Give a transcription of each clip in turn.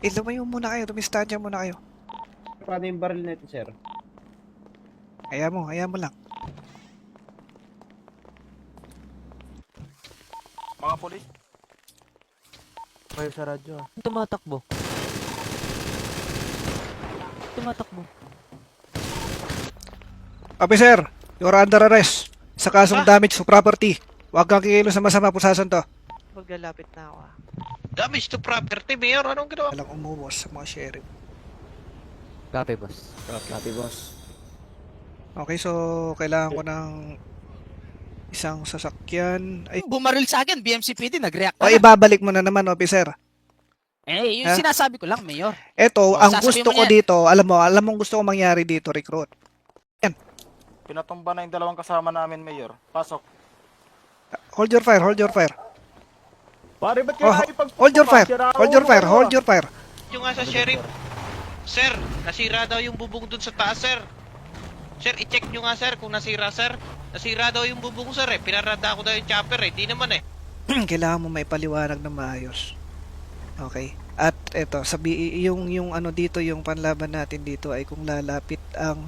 Lumayo muna kayo, tumistansya muna kayo. Paano yung baril na ito, sir? Hayaan mo lang. Mga polis. Kayo sa radyo. Tumatakbo. Tumatakbo. Officer, you're under arrest. Sa kasong damage to property. Huwag kang kikilos na masama, pusasan to. Maglalapit na ako ah. Damage to property, Mayor. Anong ginawa? Walang umubos sa mga sheriff. Copy, boss. Copy, boss. Okay, so kailangan ko ng isang sasakyan. Ay, Bumaril sa akin, BMCPD, nag-react o na. ibabalik mo na naman, officer. Eh, yung Ha? sinasabi ko lang, Mayor. Eto, ang sasabihin gusto mo ko yan. dito, alam mo gusto ko mangyari dito, recruit. Pinatumba na yung dalawang kasama namin, Mayor. Pasok. Hold your fire, hold your fire. Pare, ba't Oh, hold your fire, hold your fire, hold your fire. Yung nga sa sheriff. Sir, nasira daw yung bubong dun sa taas, sir. Sir, i-check nyo nga, sir, kung nasira, sir. Nasira daw yung bubong, sir, eh. Pinarada ko daw yung chopper, eh. Di naman, eh. Kailangan mo may paliwanag na maayos. Okay. At eto, yung ano dito, yung panlaban natin dito ay kung lalapit ang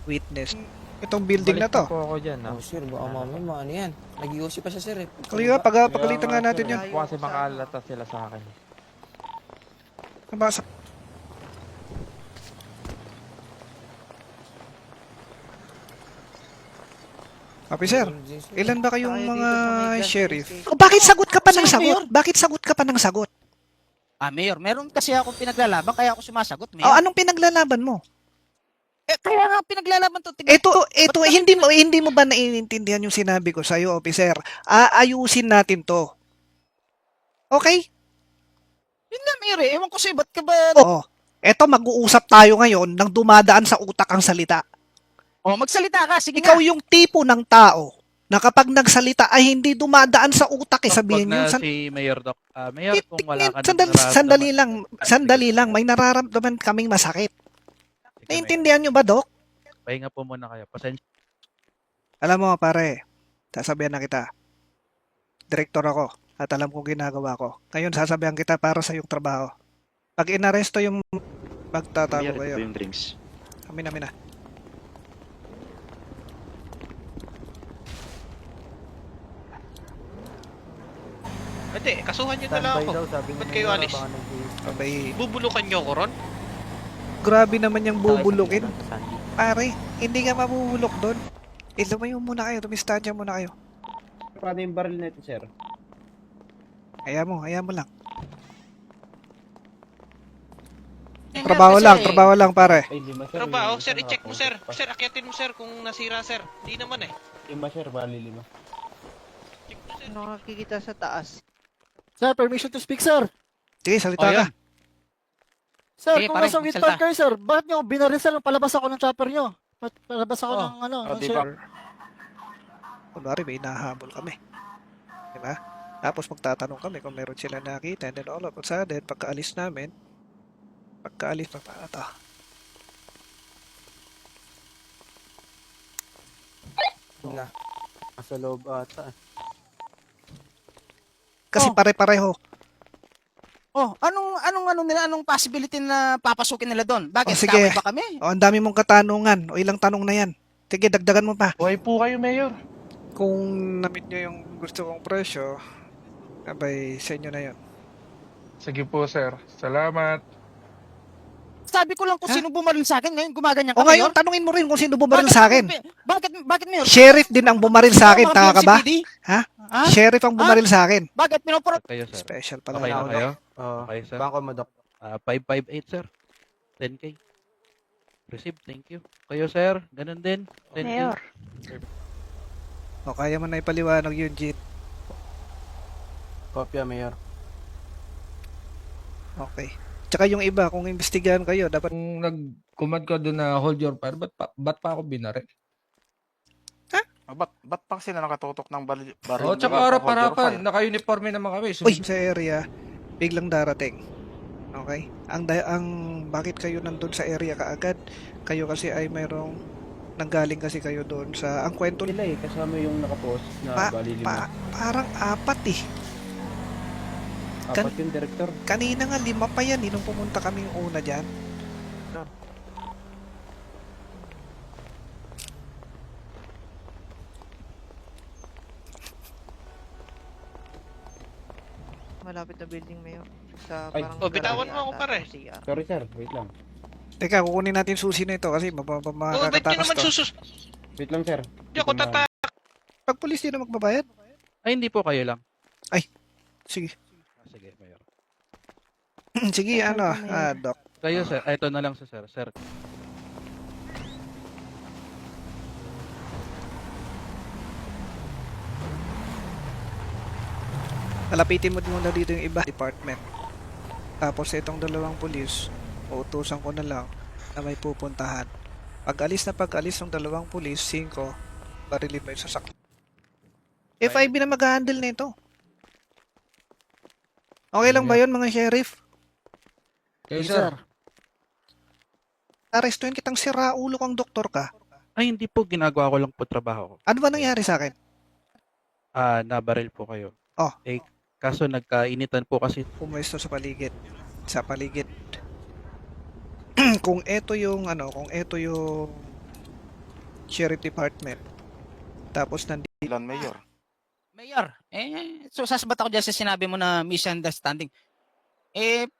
witness. Itong building na to. Po ako dyan, Oh, sir, baka mamaya ano yan. Nag-iusip pa siya, sir eh. Kaya pagalitan nga natin yan. Po kasi makalata sila sa akin. Nabasa. Officer, ilan ba kayong Tayo dito mga sa may gas sheriff? station. Oh, bakit sagot ka pa ng Sir, sagot? Mayor. Bakit sagot ka pa ng sagot? Ah, Mayor, meron kasi akong pinaglalaban, kaya ako sumasagot, Oh, Mayor. anong pinaglalaban mo? Eh, kaya nga pinaglalaban to. Ito, Ba't hindi mo ba naiintindihan yung sinabi ko sa iyo, officer? Aayusin natin to. Okay? Yun nga, Mayor, eh. Ewan ko sa'yo, ba't ka ba... Oo. Eto, mag-uusap tayo ngayon nang dumadaan sa utak ang salita. Oh, magsalita ka, sige Ikaw nga. yung tipo ng tao na kapag nagsalita ay hindi dumadaan sa utak eh. Sabihin Wag yun. na si Mayor Doc. Mayor, kung wala ka Sandali lang. May nararamdaman kaming masakit. Naiintindihan nyo ba, Doc? Pahinga po muna kayo. Pasensya. Alam mo, pare, sasabihan na kita. Direktor ako at alam kong ginagawa ko. Ngayon, sasabihan kita para sa iyong trabaho. Pag inaresto yung magtatago kayo. yung drinks. Amin na. Hindi, kasuhan nyo na lang ako. Ba't kayo alis? Abay, Bubulukan nyo ko ron? grabe naman yung bubulukin. Pare, hindi ka mabubulok doon. Lumayo muna kayo, tumistansya muna kayo. Paano yung baril na ito, sir? Hayaan mo lang. Yun nga, Trabaho lang, pare. Ay, lima, sir. Trabaho, Yung sir, isa i-check mo, sir. nakapunta Sir, akyatin mo, sir, kung nasira, sir. Di naman, eh. pa. Lima, sir. Bali, lima. Check mo, sir. Ano nakikita sa taas? Sir, permission to speak, sir. Sige, salita Oh, ka. yun. Sir, Sige, kung pare, nasa with magsalita. park kayo, sir, bakit nyo binaril, sir, nung palabas ako ng chopper nyo? Palabas ako ng ano, di sir. ba? Kunwari, may nahabol kami. Diba? Tapos magtatanong kami kung meron sila nakita. And then all of a sudden, pagkaalis pa ito. Na. Nasa loob ata. Kasi Oh. pare-pareho. Oh, anong possibility na papasukin nila doon? Bakit? Oh, sige. Kaway ba kami? O, ang dami mong katanungan. O, ilang tanong na yan. Sige, dagdagan mo pa. Buhay po kayo, Mayor. Kung na-meet nyo yung gusto kong presyo, abay, sa inyo na yun. Sige po, sir. Salamat. Sabi ko lang kung Ha? sino bumaril sa akin, ngayon gumaganyan O ka, ngayon, Mayor. tanungin mo rin kung sino bumaril sa akin. Bakit, Mayor? Sheriff din ang bumaril sa akin, Mga taka ka ba? PMCPD? Ha? Ha? Sheriff ang bumaril sa akin. Bakit pinupuro? Kayo, sir. Special pala. Okay na ako, kayo? Oo. Okay, sir. Bangko mo, Doc. 558, sir. 10K. Receive, thank you. Kayo, sir. Ganun din. 10K. Mayor. O, kaya mo na ipaliwanag yun, Jeet. Kopya, Mayor. Okay. Tsaka yung iba, kung imbestigahan kayo, dapat Kung nag-command ka doon na hold your fire, ba't pa ako binaril? Ba't pa sila nakatutok ng baril? O, tsaka harap-harapan, naka-uniforme naman kami. uy, sa area, biglang darating. Okay? Bakit kayo nandun sa area kaagad? Kayo kasi ay mayroong nanggaling kasi kayo doon sa, ang kwento Sila eh, kasama yung nakapost na bali lima. parang apat eh. Apat yung director. Kanina nga 5 pa yan, nung pumunta kaming una dyan. Malapit na building, Mayor. Sa Ay. parang Oh, bitawan garahe mo ako, ata, pare. o CR. Sorry sir, wait lang. Teka, kukunin natin susi na ito kasi Oh, ba't nyo makakatakas naman to. Wait lang sir. Hindi ako tata... Pag pulis di na magbabayad? Ay, hindi po kayo lang. Sige. Sige, Mayor. Sige, ano, Doc. Kayo, sir. Ito na lang sa sir. Sir, Malapitin mo muna dito yung iba department. Tapos itong 2 pulis, uutusan ko na lang na may pupuntahan. Pag-alis ng 2 pulis, 5, barilin mo yung sasakyan. FIB na mag-handle na ito. Okay lang ba yun mga sheriff? Kayo, sir. Arestuin kitang siraulo kang doktor ka. ay, hindi po. Ginagawa ko lang po trabaho ko. Ano ba nangyari sa akin? Nabaril po kayo. Oh. Kaso nagkainitan po kasi. Pumuesto sa paligid. Sa paligid. Kung ito yung sheriff department. Tapos nandito Ilan, Mayor? Mayor, so sasabat ako dyan sa sinabi mo na misunderstanding.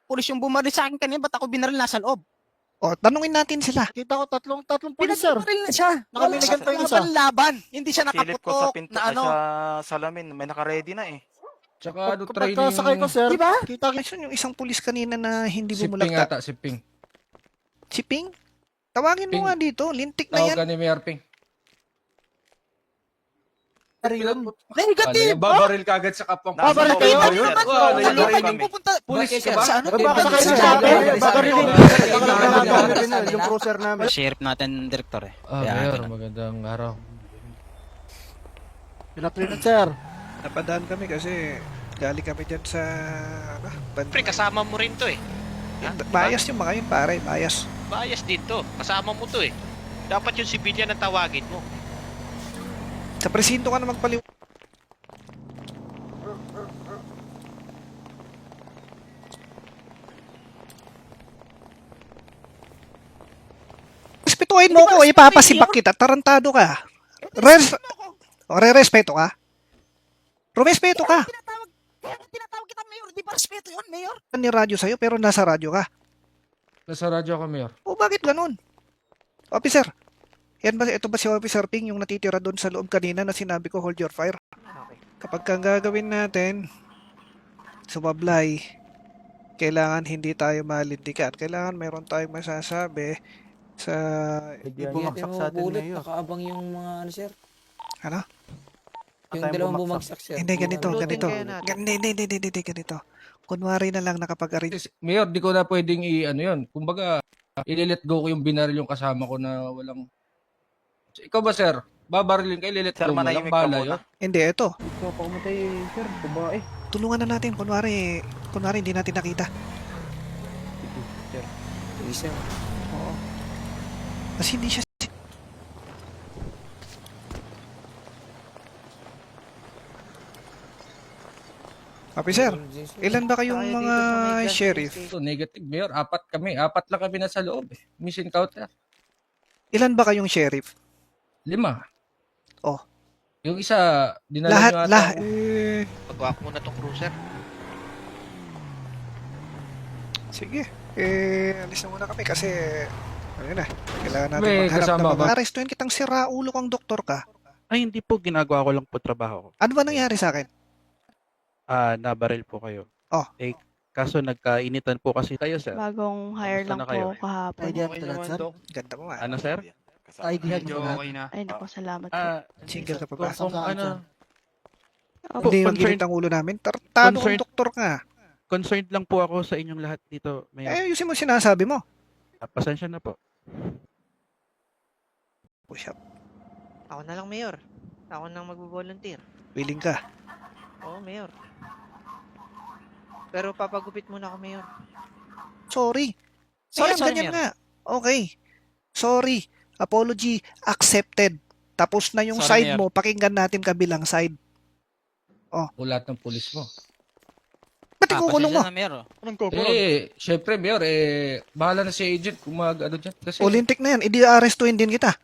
Pulis yung bumaril sa akin kanina, ba't ako binaril nasa loob? O, tanungin natin sila. Kita ko tatlong pulis, sir. Pinagbaril na siya. Nakabinigan pa yung isa. Laban. Hindi siya Silip ko sa nakaputok pinto, na ano. sa salamin, may naka-ready na eh. Tsaka ano, Kapag training. sakay ko, sir, Diba? kita Ayun yung isang pulis kanina na hindi Siping bumulakta. ata, siping. Si Ping? Tawagin mo Ping. nga dito. Lintik na yan. Tawagan ni Mayor Ping. Negative. Babaril ka agad sa kapwang. Nasa Babaril loob kayo? kami, sir. Wow, Nasa loob nag-ready kami. Pupunta. Pulis ka Sir, ba? sa ano? Babasakay sa Sa sabi, ano? babarilin. Yung cruiser namin. Sheriff natin, Director eh. Mayor, magandang araw. Pinatrinan, sir. Napadaan kami kasi galing kami dyan sa Pre, kasama mo rin to eh. bias yung mga yun pare, bias. Bias dito. Kasama mo to eh. Dapat yung civilian ang tawagin mo. Sa presinto ka na magpaliw. Respetuhin mo ko, ipapasipak kita, tarantado ka. Re-respeto ka? Rumespeto ka. Tinatawag kita, Mayor. Di ba respeto yun, Mayor? Ni radyo sa'yo pero nasa radyo ka. Nasa radyo ka, Mayor. O bakit ganun? Officer, ito ba si Officer Ping yung natitira doon sa loob kanina na sinabi ko hold your fire? Kapag kang gagawin natin, sumablay, kailangan hindi tayo malindikan. Kailangan mayroon tayong masasabi sa... Bumagsak sa atin, Mayor. Nakaabang yung mga ano, sir. Ano? Yung dalawang bumagsak, sir. Hindi, ganito, Looting ganito. kaya natin. Hindi, ganito. Kunwari na lang nakapag-arrange. Mayor, di ko na pwedeng ano yun. Kumbaga, i-let go ko yung binaril yung kasama ko na walang... Ikaw ba, sir? Babarilin ka, i-let Sir, go mo lang. manahimik ka Bala muna. yun. Hindi, ito. Ikaw pa umatay sir, babae. Tulungan na natin. Kunwari hindi natin nakita. Sige, sir. Oo. Kasi hindi siya... Officer, ilan ba kayong Tayo dito mga sa may gas sheriff? station. So, negative, Mayor. 4 kami. 4 lang kami nasa loob. Miss encounter. Ilan ba kayong sheriff? 5. Oh. Yung isa, dinala nyo ata. Lahat. Pagwak mo na tong cruiser. Sige. Alis na muna kami kasi ayun na. Kailangan natin May maghanap kasama ng ba? mga arestuin kitang siraulo kang doktor ka. Ay, hindi po. Ginagawa ko lang po trabaho ko. Ano ba nangyari sa akin? Nabaril po kayo. Oh. Kaso nagkainitan po kasi kayo, sir. Bagong hire Kamusta lang na kayo? po kahapon. Okay naman, Dok. Ganda mo nga. Ano, sir? Medyo okay na. Ay, naku, salamat po. Single ka pa ba? Kung ano, Opo, Hindi concerned- magigit ang ulo namin. Tartado kang Concerned- doktor ka. concerned lang po ako sa inyong lahat dito, Mayor. Ayusin mo sinasabi mo. Pasensya na po. Push up. Ako na lang, Mayor. Ako nang magbo-volunteer. Willing ka. Oo, Mayor. Pero papagupit muna ako, Mayor. Sorry. Sorry, Ayan, sorry, ganyan Mayor. nga. Okay. Sorry. Apology accepted. Tapos na yung Sorry, side Mayor. mo. Pakinggan natin kabilang side. Ulat ng pulis mo. Ba't ikukulong mo? pasensya na, Mayor. Syempre, Mayor, bahala na si agent kung mag-ano dyan. Kasi, Olintik na yan, i-arrestuin din kita.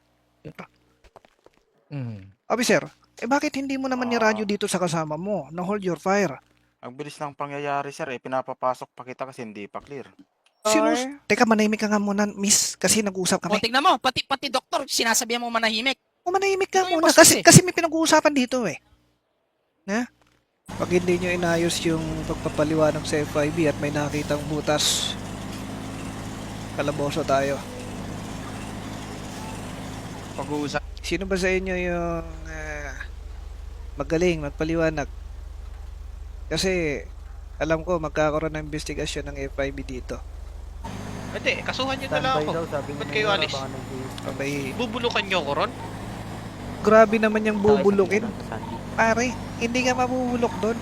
Mm. Officer, bakit hindi mo naman niradyo dito sa kasama mo na hold your fire? Ang bilis ng pangyayari, sir. Pinapapasok pa kita kasi hindi pa clear. Teka, manahimik ka nga muna, miss, kasi nag-uusap O, kami. tignan mo, pati doktor, sinasabihan mo manahimik. Manahimik ka Ano yung muna, boss kasi may pinag-uusapan dito eh. Na? Pag hindi nyo inayos yung pagpapaliwanag sa FIB at may nakitang butas, kalaboso tayo. Pag-uusap. Sino ba sa inyo yung magaling magpaliwanag? Kasi alam ko magkakaroon ng investigasyon ng FIB dito. Hindi, kasuhan nyo na lang ako. Ba't kayo alis? Abay, Bubulukan nyo ko ron? grabe naman yung bubulukin. Pare, hindi ka mabubulok doon.